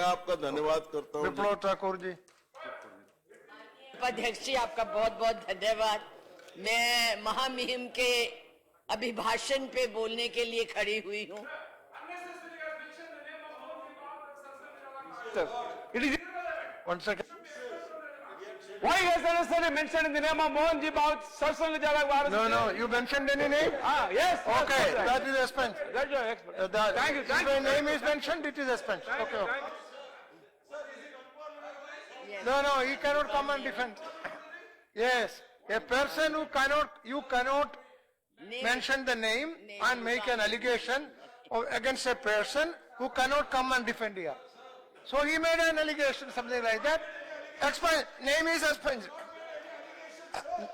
आपका धन्यवाद करता हूँ। विप्लव ठाकुर जी। उपाध्यक्ष जी, आपका बहुत बहुत धन्यवाद। मैं महामहिम के अभिभाषण पे बोलने के लिए खड़ी हुई हूँ। It is 1 second. Why has unnecessarily mentioned in the name of Mohanji about Satsang Jalak Bharat? No, you mentioned any name? Yes. Okay, that's right. that is expense. That's your expert. Thank you. If my name is mentioned, it is expense. Okay. No, he cannot come and defend. Yes, a person who you cannot mention the name and make an allegation against a person who cannot come and defend here. So he made an allegation, something like that. Expense, name is expense.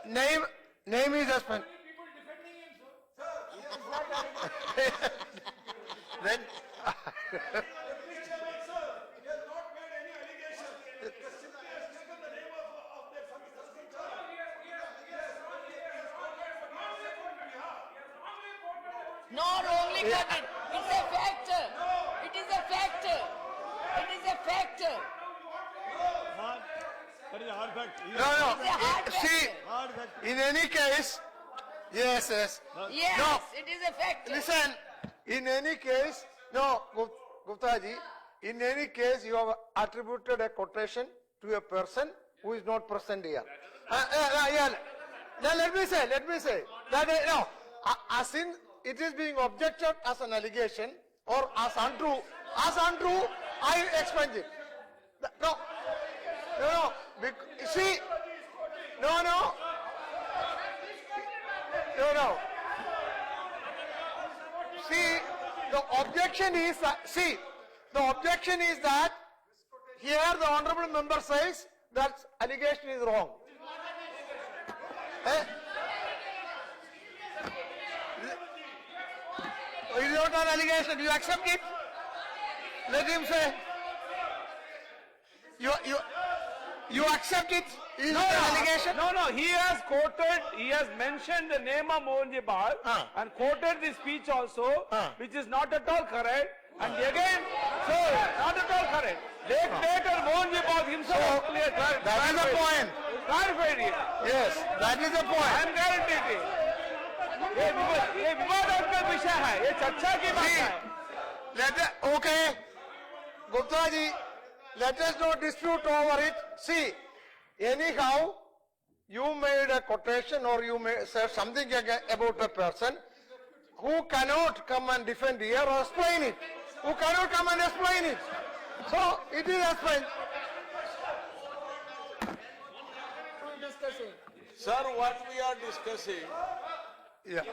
Name is expense. Then Not only quoted, it's a fact. It is a fact. It is a fact. That is a hard fact. It's a hard fact. see, in any case, yes. Yes, No. it is a fact. Listen, in any case, no, Gupta ji, in any case, you have attributed a quotation to a person who is not present here. Yeah. Now let me say that no, as in it is being objected as an allegation or as untrue, I expunge it. No. See, no. See, the objection is that here the honorable member says that allegation is wrong. It is not an allegation. You accept it? Let him say. You accept it? Is it an allegation? No. He has mentioned the name of Mohanji Bal and quoted the speech also, which is not at all correct. And again, so not at all correct. Later Mohanji Bal himself That is the point. clarified it. Yes, that is the I point. am guaranteed it. ये विवादात्मक विषय है, ये चर्चा की बात है। Okay, Gupta ji, let us not dispute over it. See, anyhow, you made a quotation or you may say something about a person who cannot come and defend here or explain it. Who cannot come and explain it. So, it is explained. Sir, what we are discussing, Yeah.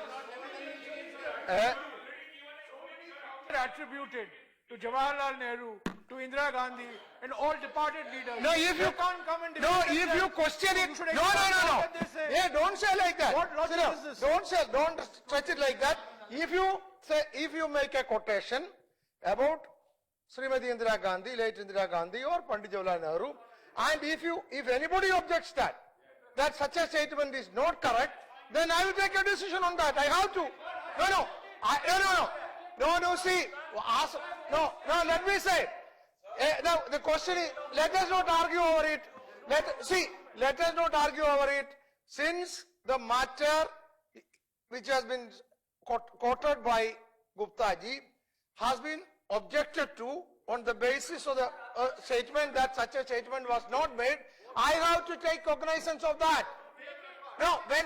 Attributed to Jawaharlal Nehru, to Indira Gandhi, and all departed leaders. No, if you can't come and if you question it, should no. what they say. Yeah, don't say like that. What logic No, is this? Don't stretch it like that. If you make a quotation about Srimati Indira Gandhi, late Indira Gandhi, or Pandit Jawaharlal Nehru, and if anybody objects that such a statement is not correct, then I will take a decision on that. I have to. No. See, let me say. Now the question is, let us not argue over it. Let us not argue over it, since the matter which has been quoted by Gupta ji has been objected to on the basis of the statement that such a statement was not made. I have to take cognizance of that. No, when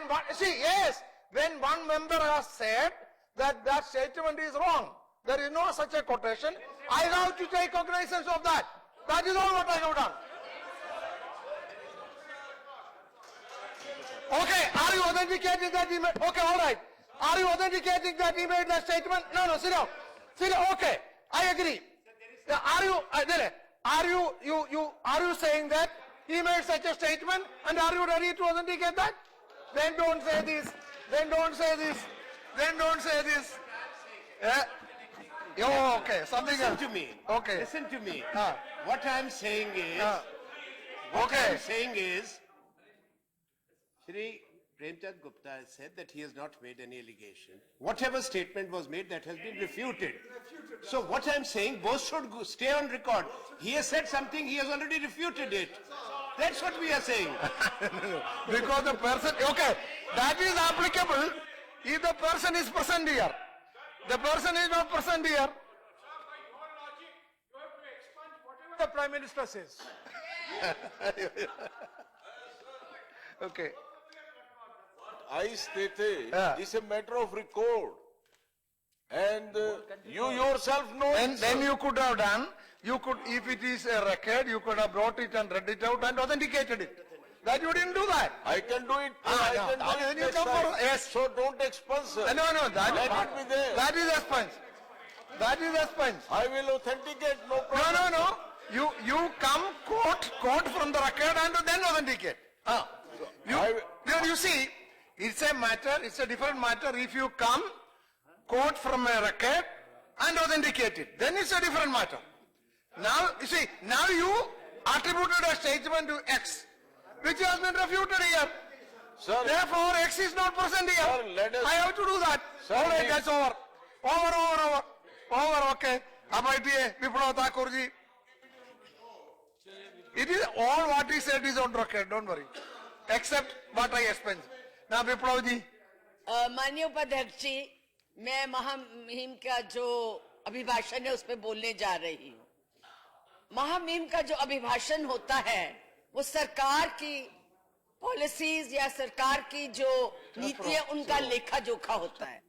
one member has said that statement is wrong, there is no such a quotation, I have to take cognizance of that. That is all what I have done. Okay, are you authenticating that he made? Okay, all right. Are you authenticating that he made that statement? No, sit down. Okay, I agree. Now, are you saying that he made such a statement, and are you ready to authenticate that? Then don't say this. Okay, something else. Listen to me. Okay. Listen to me. What I am saying is, Okay. Shri Premchand Gupta has said that he has not made any allegation. Whatever statement was made, that has been refuted. So what I'm saying, both should stay on record. He has said something, he has already refuted it. That's what we are saying. Because the person, okay, that is applicable if the person is present here. The person is not present here. The Prime Minister says. Okay. I stated, Yeah. it's a matter of record. And you yourself know. And then you could have done, you could, if it is a record, you could have brought it and read it out and authenticated it. That you didn't do that. I can do it. Ah, I yeah. can do Then it you next come for- time. yes. So don't expunge, sir. No, that, Let it be there. that is expense. That is expense. I will authenticate, no problem. No. You come quote from the record and then authenticate. You see, it's a matter, it's a different matter if you come, quote from a record and authenticate it. Then it's a different matter. Now, you see, now you attributed a statement to X, which has been refuted here. Sir, Therefore, X is not present here. Sir, let us- I have to do that. Sir, All right, we- that's over. Over, okay. Abhaytiye, Viplav Thakurji. It is all what he said is on record, don't worry. Except what I explained. Now, Viplav ji. माननीय उपाध्यक्ष जी, मैं महामहिम का जो अभिभाषण है उस पर बोलने जा रही हूँ। महामहिम का जो अभिभाषण होता है वो सरकार की पॉलिसीज या सरकार की जो नीतियां उनका लेखा जोखा होता है।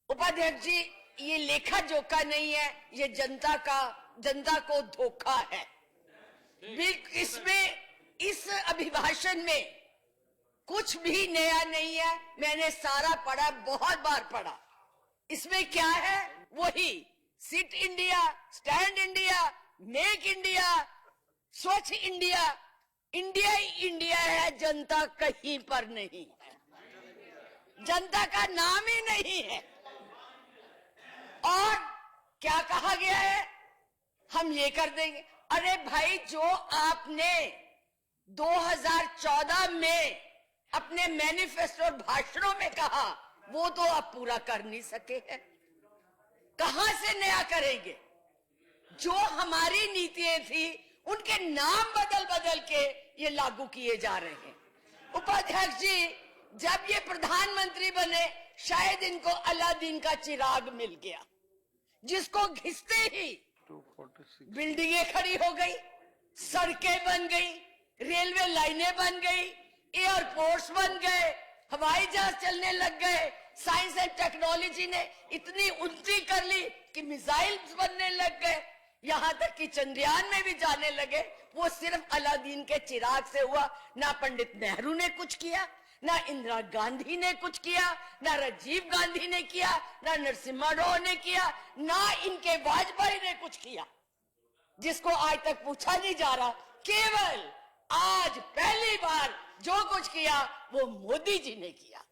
उपाध्यक्ष जी, ये लेखा जोखा नहीं है, ये जनता को धोखा है। इसमें इस अभिभाषण में कुछ भी नया नहीं है। मैंने सारा पढ़ा, बहुत बार पढ़ा। इसमें क्या है? वही sit India, stand India, make India, स्वच्छ इंडिया। इंडिया ही इंडिया है, जनता कहीं पर नहीं है, जनता का नाम ही नहीं है। और क्या कहा गया है? हम ये कर देंगे। अरे भाई, जो आपने 2014 में अपने मैनिफेस्टो और भाषणों में कहा वो तो आप पूरा कर नहीं सके हैं। कहां से नया करेंगे? जो हमारी नीतियां थी उनके नाम बदल के ये लागू किए जा रहे हैं। उपाध्यक्ष जी, जब ये प्रधानमंत्री बने शायद इनको अलादीन का चिराग मिल गया, जिसको घिसते ही बिल्डिंगें खड़ी हो गई, सड़कें बन गई, रेलवे लाइनें बन गई, एयरपोर्ट्स बन गए, हवाई जहाज चलने लग गए। साइंस एंड टेक्नोलॉजी ने इतनी उन्नति कर ली कि मिसाइल्स बनने लग गए, यहां तक कि चंद्रयान में भी जाने लगे। वो सिर्फ अलादीन के चिराग से हुआ। ना पंडित नेहरू ने कुछ किया, ना इंदिरा गांधी ने कुछ किया, ना राजीव गांधी ने किया, ना नरसिम्हा राव ने किया, ना इनके वाजपेयी ने कुछ किया, जिसको आज तक पूछा नहीं जा रहा। केवल आज पहली बार जो कुछ किया वो मोदी जी ने किया।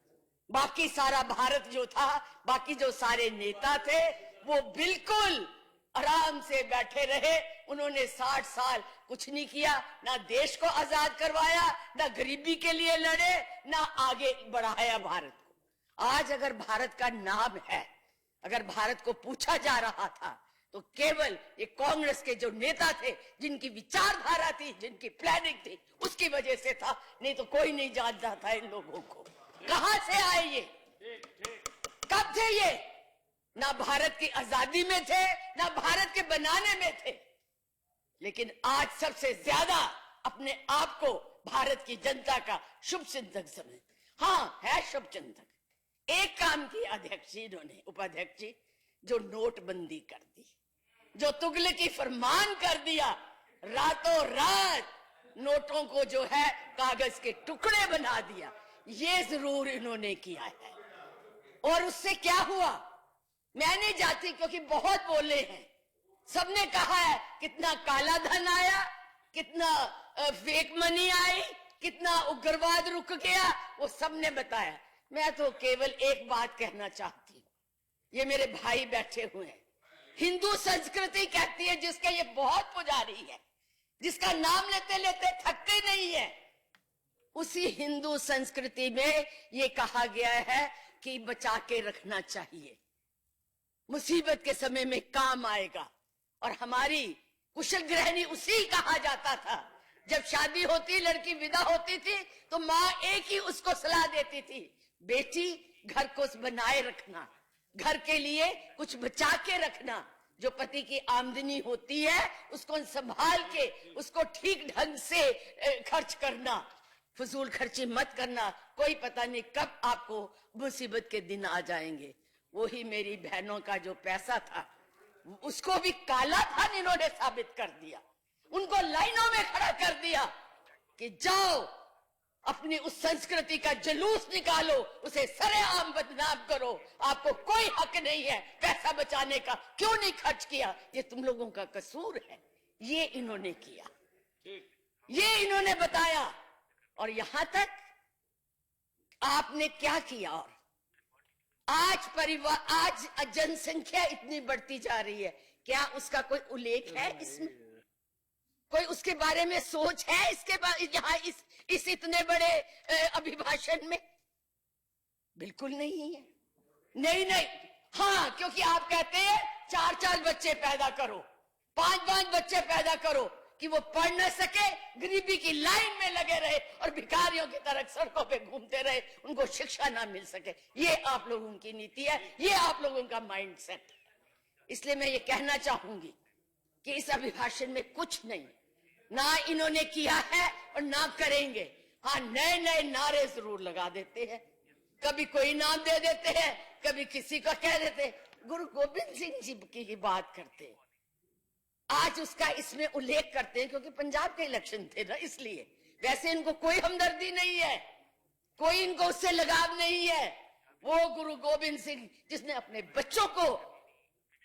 बाकी सारा भारत जो था, बाकी जो सारे नेता थे, वो बिल्कुल आराम से बैठे रहे। उन्होंने 60 साल कुछ नहीं किया, ना देश को आजाद करवाया, ना गरीबी के लिए लड़े, ना आगे बढ़ाया भारत को। आज अगर भारत का नाम है, अगर भारत को पूछा जा रहा था, तो केवल ये कांग्रेस के जो नेता थे, जिनकी विचारधारा थी, जिनकी प्लानिंग थी, उसकी वजह से था। नहीं तो कोई नहीं जानता था इन लोगों को। कहां से आए ये? कब थे ये? ना भारत की आजादी में थे, ना भारत के बनाने में थे। लेकिन आज सबसे ज्यादा अपने आप को भारत की जनता का शुभ चिंतक समझ। हाँ, है शुभ चिंतक। एक काम किया अध्यक्ष जी इन्होंने, उपाध्यक्ष जी, जो नोटबंदी कर दी, जो तुगलकी फरमान कर दिया, रातों रात नोटों को जो है कागज के टुकड़े बना दिया, ये जरूर इन्होंने किया है। और उससे क्या हुआ मैं नहीं जाती, क्योंकि बहुत बोले हैं, सबने कहा है कितना काला धन आया, कितना फेक मनी आई, कितना उग्रवाद रुक गया, वो सबने बताया। मैं तो केवल एक बात कहना चाहती हूँ, ये मेरे भाई बैठे हुए हैं, हिंदू संस्कृति कहती है, जिसके ये बहुत पुजारी है, जिसका नाम लेते लेते थकते नहीं है, उसी हिंदू संस्कृति में ये कहा गया है कि बचा के रखना चाहिए, मुसीबत के समय में काम आएगा। और हमारी कुशल गृहिणी उसी कहा जाता था। जब शादी होती, लड़की विदा होती थी, तो माँ एक ही उसको सलाह देती थी, बेटी घर को बनाए रखना, घर के लिए कुछ बचा के रखना, जो पति की आमदनी होती है उसको संभाल के उसको ठीक ढंग से खर्च करना, फजूल खर्ची मत करना, कोई पता नहीं कब आपको मुसीबत के दिन आ जाएंगे। वही मेरी बहनों का जो पैसा था उसको भी काला था, इन्होंने साबित कर दिया, उनको लाइनों में खड़ा कर दिया कि जाओ अपनी उस संस्कृति का जुलूस निकालो, उसे सरेआम बदनाम करो, आपको कोई हक नहीं है पैसा बचाने का, क्यों नहीं खर्च किया, ये तुम लोगों का कसूर है। ये इन्होंने किया, ये इन्होंने बताया। और यहां तक आपने क्या किया। और आज जनसंख्या इतनी बढ़ती जा रही है, क्या उसका कोई उल्लेख है इसमें? कोई उसके बारे में सोच है इसके बारे यहाँ इस इतने बड़े अभिभाषण में? बिल्कुल नहीं है। नहीं, हाँ, क्योंकि आप कहते हैं 4 बच्चे पैदा करो, 5 बच्चे पैदा करो कि वो पढ़ न सके, गरीबी की लाइन में लगे रहे और भिखारियों की तरह सड़कों पे घूमते रहे, उनको शिक्षा ना मिल सके। ये आप लोगों की नीति है, ये आप लोगों का माइंडसेट। इसलिए मैं ये कहना चाहूंगी कि इस अभिभाषण में कुछ नहीं, ना इन्होंने किया है और ना करेंगे। हाँ, नए नए नारे जरूर लगा देते हैं, कभी कोई नाम दे देते हैं, कभी किसी का कह देते हैं। गुरु गोविंद सिंह जी की बात करते हैं, आज उसका इसमें उल्लेख करते हैं क्योंकि पंजाब के इलेक्शन थे ना, इसलिए। वैसे इनको कोई हमदर्दी नहीं है, कोई इनको उससे लगाव नहीं है। वो गुरु गोविंद सिंह जिसने अपने बच्चों को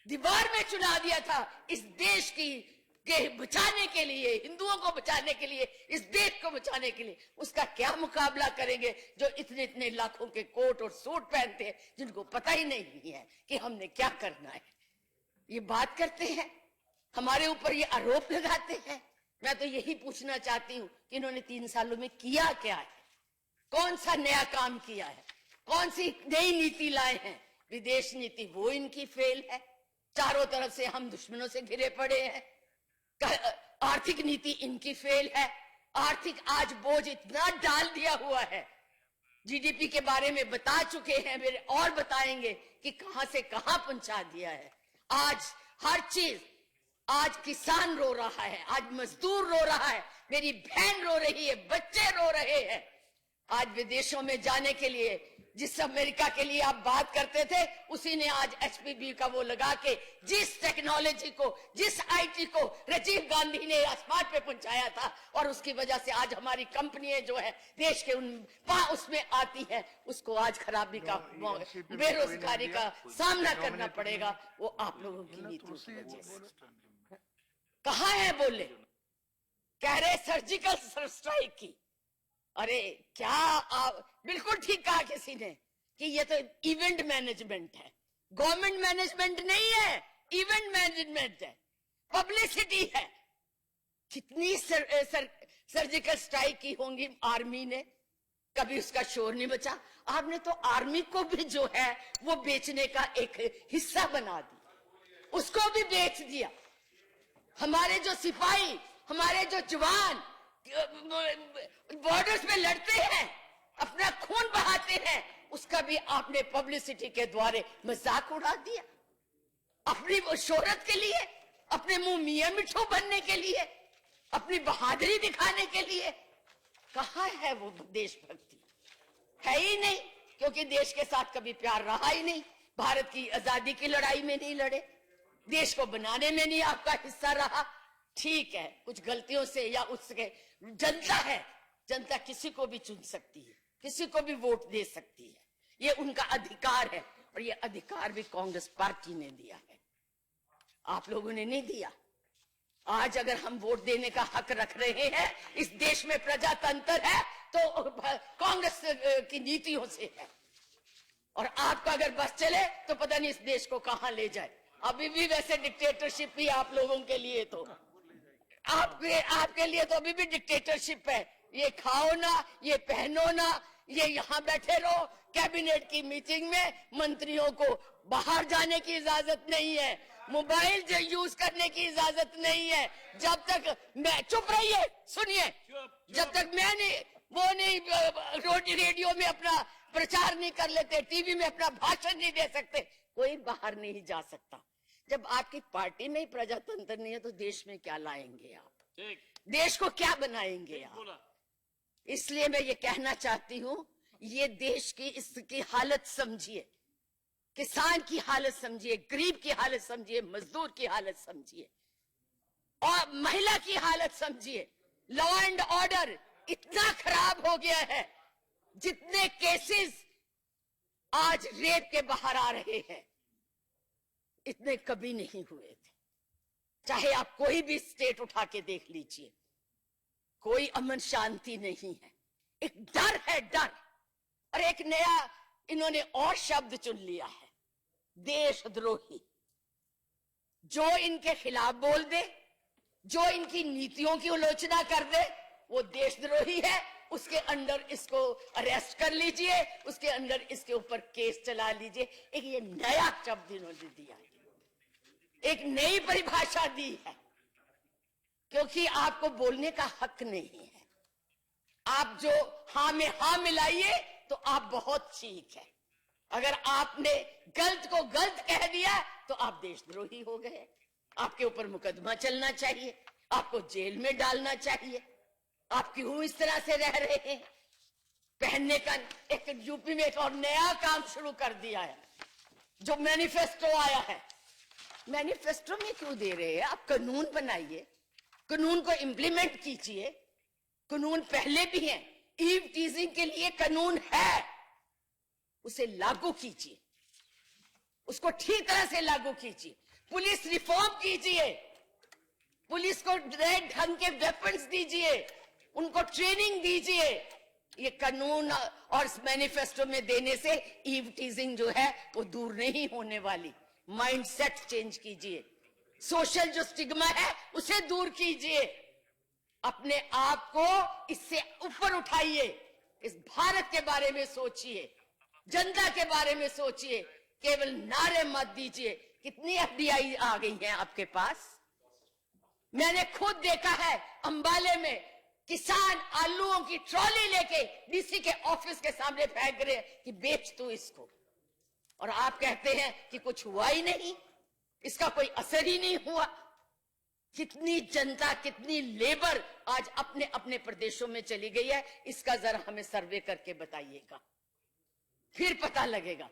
दीवार में चुना दिया था इस देश के बचाने के लिए, हिंदुओं को बचाने के लिए, इस देश को बचाने के लिए, उसका क्या मुकाबला करेंगे जो इतने इतने लाखों के कोट और सूट पहनते हैं, जिनको पता ही नहीं है कि हमने क्या करना है। ये बात करते हैं, हमारे ऊपर ये आरोप लगाते हैं। मैं तो यही पूछना चाहती हूँ कि इन्होंने 3 सालों में किया क्या है, कौन सा नया काम किया है, कौन सी नई नीति लाए हैं? विदेश नीति वो इनकी फेल है, चारों तरफ से हम दुश्मनों से घिरे पड़े हैं। आर्थिक नीति इनकी फेल है, आर्थिक आज बोझ इतना डाल दिया हुआ है, जीडीपी के बारे में बता चुके हैं, मेरे और बताएंगे कि कहां से कहां पहुंचा दिया है। आज हर चीज, आज किसान रो रहा है, आज मजदूर रो रहा है, मेरी बहन रो रही है, बच्चे रो रहे हैं। आज विदेशों में जाने के लिए जिस अमेरिका के लिए आप बात करते थे, उसी ने आज HPV का वो लगा के जिस टेक्नोलॉजी को, जिस IT को राजीव गांधी ने आसमान पे पहुंचाया था, और उसकी वजह से आज हमारी कंपनियां जो है देश के उसमें आती है, उसको आज खराबी का, बेरोजगारी का सामना करना पड़ेगा। वो आप लोगों की नीतियों की वजह से। कहाँ है बोले, कह रहे सर्जिकल स्ट्राइक की। अरे क्या आप, बिल्कुल ठीक कहा किसी ने कि ये तो इवेंट मैनेजमेंट है, गवर्नमेंट मैनेजमेंट नहीं है, इवेंट मैनेजमेंट है, पब्लिसिटी है। कितनी सर्जिकल स्ट्राइक की होंगी आर्मी ने, कभी उसका शोर नहीं बचा। आपने तो आर्मी को भी जो है वो बेचने का एक हिस्सा बना दिया, उसको भी बेच दिया। हमारे जो सिपाही, हमारे जो जवान बॉर्डर्स में लड़ते हैं, अपना खून बहाते हैं, उसका भी आपने पब्लिसिटी के द्वारा मजाक उड़ा दिया, अपनी वो शोहरत के लिए, अपने मुंह मियां मिठू बनने के लिए, अपनी बहादुरी दिखाने के लिए। कहाँ है वो देशभक्ति? है ही नहीं, क्योंकि देश के साथ कभी प्यार रहा ही नहीं। भारत की आजादी की लड़ाई में नहीं लड़े, देश को बनाने में नहीं आपका हिस्सा रहा। ठीक है, कुछ गलतियों से या उसके, जनता है, जनता किसी को भी चुन सकती है, किसी को भी वोट दे सकती है, ये उनका अधिकार है, और ये अधिकार भी कांग्रेस पार्टी ने दिया है, आप लोगों ने नहीं दिया। आज अगर हम वोट देने का हक रख रहे हैं, इस देश में प्रजातंत्र है तो कांग्रेस की नीतियों से है, और आपका अगर बस चले तो पता नहीं इस देश को कहां ले जाए। अभी भी वैसे डिक्टेटरशिप ही आप लोगों के लिए, तो आपके लिए तो अभी भी डिक्टेटरशिप है। ये खाओ ना, ये पहनो ना, ये यहाँ बैठे रहो। कैबिनेट की मीटिंग में मंत्रियों को बाहर जाने की इजाजत नहीं है, मोबाइल यूज करने की इजाजत नहीं है। जब तक मैं, चुप रहिए, सुनिए, जब तक मैं नहीं, वो नहीं रेडियो में अपना प्रचार नहीं कर लेते, टीवी में अपना भाषण नहीं दे सकते, कोई बाहर नहीं जा सकता। जब आपकी पार्टी में ही प्रजातंत्र नहीं है तो देश में क्या लाएंगे आप? देश को क्या बनाएंगे आप? इसलिए मैं ये कहना चाहती हूं, ये देश की इसकी हालत समझिए, किसान की हालत समझिए, गरीब की हालत समझिए, मजदूर की हालत समझिए और महिला की हालत समझिए। लॉ एंड ऑर्डर इतना खराब हो गया है, जितने केसेस आज रेप के बाहर आ रहे हैं इतने कभी नहीं हुए थे। चाहे आप कोई भी स्टेट उठा के देख लीजिए, कोई अमन शांति नहीं है, एक डर है, डर। और एक नया इन्होंने और शब्द चुन लिया है, देशद्रोही। जो इनके खिलाफ बोल दे, जो इनकी नीतियों की आलोचना कर दे, वो देशद्रोही है। उसके अंदर इसको अरेस्ट कर लीजिए, उसके अंदर इसके ऊपर केस चला लीजिए। एक ये नया शब्द इन्होंने दिया है, एक नई परिभाषा दी है, क्योंकि आपको बोलने का हक नहीं है। आप जो हाँ में हाँ मिलाइए तो आप बहुत ठीक है, अगर आपने गलत को गलत कह दिया तो आप देशद्रोही हो गए। आपके ऊपर मुकदमा चलना चाहिए, आपको जेल में डालना चाहिए। आप क्यों इस तरह से रह रहे हैं? पहनने का एक यूपी में एक और नया काम शुरू कर दिया है, जो मैनिफेस्टो आया है। मैनिफेस्टो में क्यों दे रहे हैं? आप कानून बनाइए, कानून को इंप्लीमेंट कीजिए। कानून पहले भी है, ईव टीजिंग के लिए कानून है, उसे लागू कीजिए, उसको ठीक तरह से लागू कीजिए। पुलिस रिफॉर्म कीजिए, पुलिस को नए ढंग के वेपन्स दीजिए, उनको ट्रेनिंग दीजिए। ये कानून और मैनिफेस्टो में देने से ईव टीजिंग जो है वो दूर नहीं होने वाली। माइंडसेट चेंज कीजिए, सोशल जो स्टिग्मा है उसे दूर कीजिए, अपने आप को इससे ऊपर उठाइए। इस भारत के बारे में सोचिए, जनता के बारे में सोचिए, केवल नारे मत दीजिए। कितनी एफडीआई आ गई है आपके पास? मैंने खुद देखा है, अंबाले में किसान आलूओं की ट्रॉली लेके डीसी के ऑफिस के सामने फेंक रहे कि बेच तू इसको, और आप कहते हैं कि कुछ हुआ ही नहीं, इसका कोई असर ही नहीं हुआ। कितनी जनता, कितनी लेबर आज अपने अपने प्रदेशों में चली गई है, इसका जरा हमें सर्वे करके बताइएगा, फिर पता लगेगा।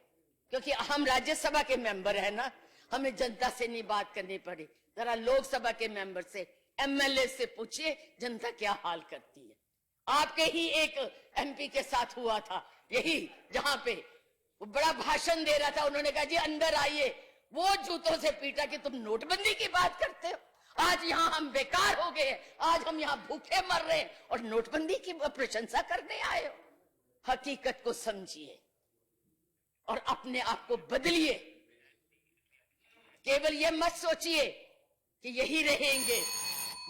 क्योंकि हम राज्यसभा के मेंबर है ना, हमें जनता से नहीं बात करनी पड़ी। जरा लोकसभा के मेंबर से, एमएलए से पूछिए जनता क्या हाल करती है। आपके ही एक एमपी के साथ हुआ था, यही जहां पे वो बड़ा भाषण दे रहा था, उन्होंने कहा जी अंदर आइए, वो जूतों से पीटा कि तुम नोटबंदी की बात करते हो। आज यहाँ हम बेकार हो गए, आज हम यहाँ भूखे मर रहे हैं और नोटबंदी की प्रशंसा करने आए हो। हकीकत को समझिए और अपने आप को बदलिए। केवल ये मत सोचिए कि यही रहेंगे,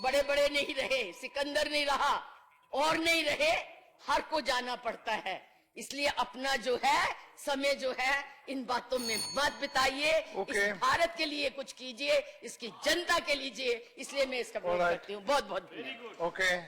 बड़े बड़े नहीं रहे, सिकंदर नहीं रहा और नहीं रहे, हर को जाना पड़ता है। इसलिए अपना जो है समय जो है इन बातों में मत बिताइए। इस भारत के लिए कुछ कीजिए, इसकी जनता के लिए। इसलिए मैं इसका विरोध करती हूँ। बहुत बहुत धन्यवाद।